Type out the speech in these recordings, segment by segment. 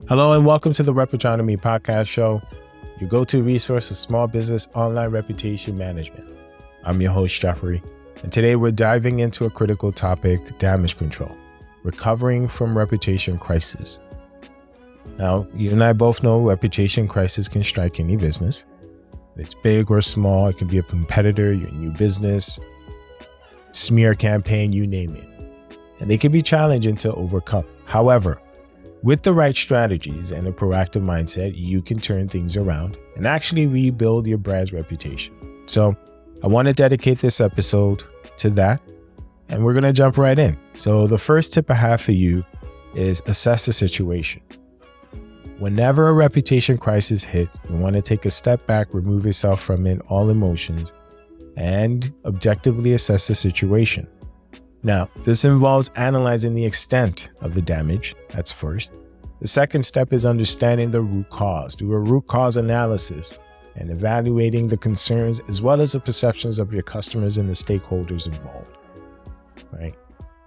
Hello and welcome to the Reputronomy Podcast show, your go-to resource for small business online reputation management. I'm your host, Jeffrey, and today we're diving into a critical topic, damage control, recovering from reputation crisis. Now, you and I both know reputation crisis can strike any business. It's big or small. It can be a competitor, your new business, smear campaign, you name it. And they can be challenging to overcome. However, with the right strategies and a proactive mindset, you can turn things around and actually rebuild your brand's reputation. So I want to dedicate this episode to that, and we're going to jump right in. So the first tip I have for you is assess the situation. Whenever a reputation crisis hits, you want to take a step back, remove yourself from it, all emotions, and objectively assess the situation. Now, this involves analyzing the extent of the damage. That's first. The second step is understanding the root cause. Do a root cause analysis and evaluating the concerns as well as the perceptions of your customers and the stakeholders involved. Right?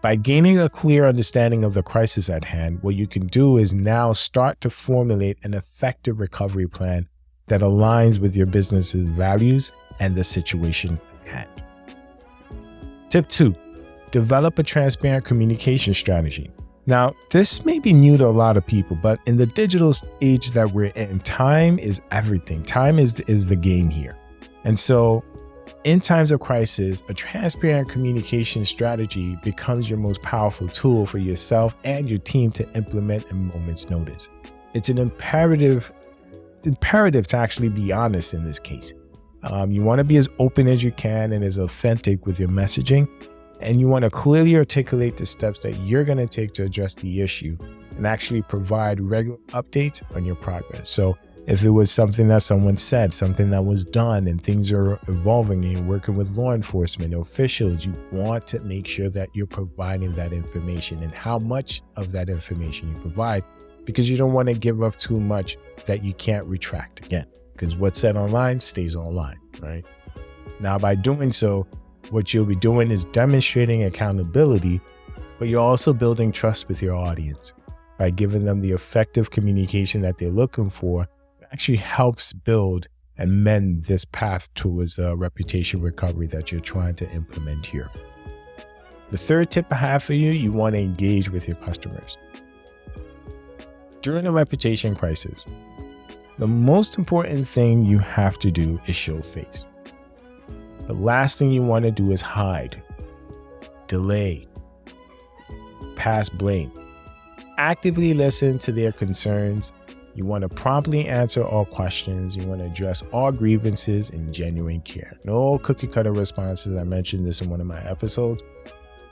By gaining a clear understanding of the crisis at hand, what you can do is now start to formulate an effective recovery plan that aligns with your business's values and the situation at hand. Tip 2, develop a transparent communication strategy. Now, this may be new to a lot of people, but in the digital age that we're in, time is everything. Time is the game here. And so in times of crisis, a transparent communication strategy becomes your most powerful tool for yourself and your team to implement at a moment's notice. It's imperative to actually be honest in this case. You want to be as open as you can and as authentic with your messaging, and you want to clearly articulate the steps that you're going to take to address the issue and actually provide regular updates on your progress. So if it was something that someone said, something that was done, and things are evolving and you're working with law enforcement or officials, you want to make sure that you're providing that information and how much of that information you provide, because you don't want to give up too much that you can't retract again, because what's said online stays online, right? Now, by doing so, what you'll be doing is demonstrating accountability, but you're also building trust with your audience by giving them the effective communication that they're looking for. Actually helps build and mend this path towards a reputation recovery that you're trying to implement here. The third tip I have for you, you want to engage with your customers. During a reputation crisis, the most important thing you have to do is show face. The last thing you want to do is hide, delay, pass blame. Actively listen to their concerns. You want to promptly answer all questions. You want to address all grievances in genuine care. No cookie cutter responses. I mentioned this in one of my episodes.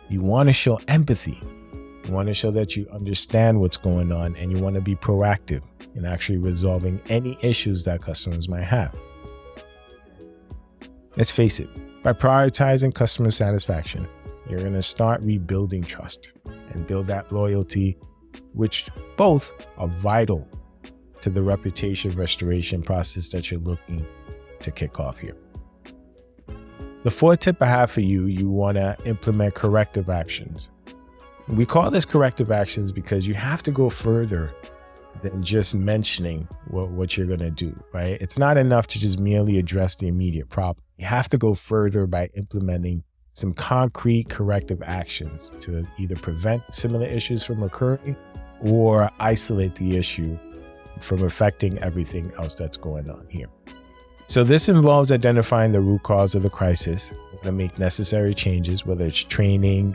You want to show empathy. You want to show that you understand what's going on, and you want to be proactive in actually resolving any issues that customers might have. Let's face it, by prioritizing customer satisfaction, you're going to start rebuilding trust and build that loyalty, which both are vital to the reputation restoration process that you're looking to kick off here. The fourth tip I have for you, you want to implement corrective actions. We call this corrective actions because you have to go further than just mentioning what you're going to do, right? It's not enough to just merely address the immediate problem. You have to go further by implementing some concrete corrective actions to either prevent similar issues from occurring or isolate the issue from affecting everything else that's going on here. So this involves identifying the root cause of the crisis and make necessary changes, whether it's training,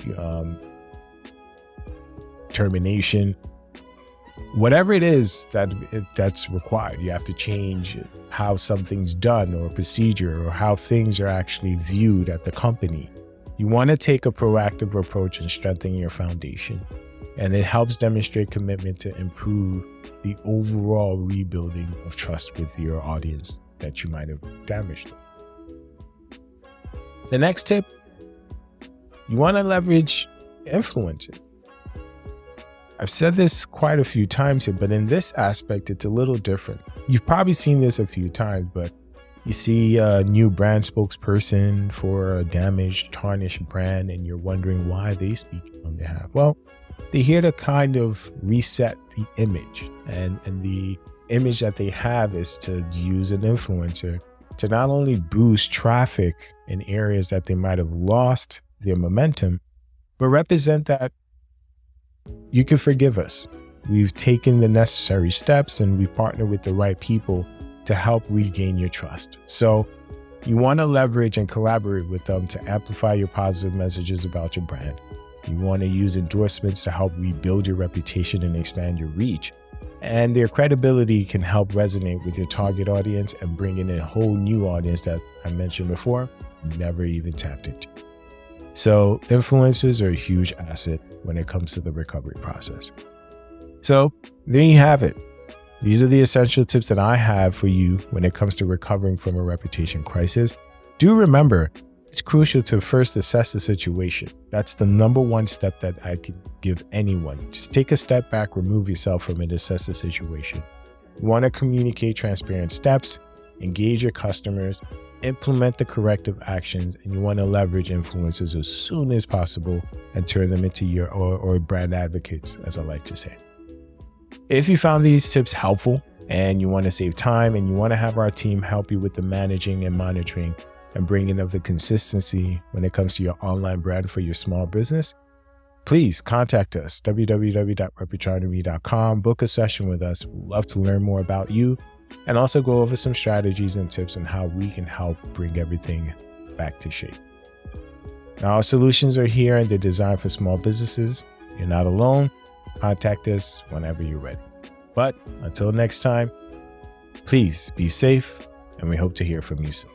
termination, whatever it is that's required. You have to change how something's done or a procedure or how things are actually viewed at the company. You want to take a proactive approach in strengthening your foundation, and it helps demonstrate commitment to improve the overall rebuilding of trust with your audience that you might have damaged. The next tip, you want to leverage influencers. I've said this quite a few times here, but in this aspect, it's a little different. You've probably seen this a few times, but you see a new brand spokesperson for a damaged, tarnished brand, and you're wondering why they speak on behalf. Well, They're here to kind of reset the image. And the image that they have is to use an influencer to not only boost traffic in areas that they might have lost their momentum, but represent that you can forgive us. We've taken the necessary steps and we partner with the right people to help regain your trust. So you want to leverage and collaborate with them to amplify your positive messages about your brand. You want to use endorsements to help rebuild your reputation and expand your reach. And their credibility can help resonate with your target audience and bring in a whole new audience that I mentioned before, never even tapped into. So influencers are a huge asset when it comes to the recovery process. So there you have it. These are the essential tips that I have for you when it comes to recovering from a reputation crisis. Do remember, it's crucial to first assess the situation. That's the number one step that I could give anyone. Just take a step back, remove yourself from it, assess the situation. You want to communicate transparent steps, engage your customers, implement the corrective actions, and you want to leverage influencers as soon as possible and turn them into your or brand advocates, as I like to say. If you found these tips helpful and you want to save time and you want to have our team help you with the managing and monitoring and bringing of the consistency when it comes to your online brand for your small business, please contact us, www.reputronomy.com. Book a session with us. We'd love to learn more about you and also go over some strategies and tips on how we can help bring everything back to shape. Now, our solutions are here and they're designed for small businesses. You're not alone. Contact us whenever you're ready. But until next time, please be safe and we hope to hear from you soon.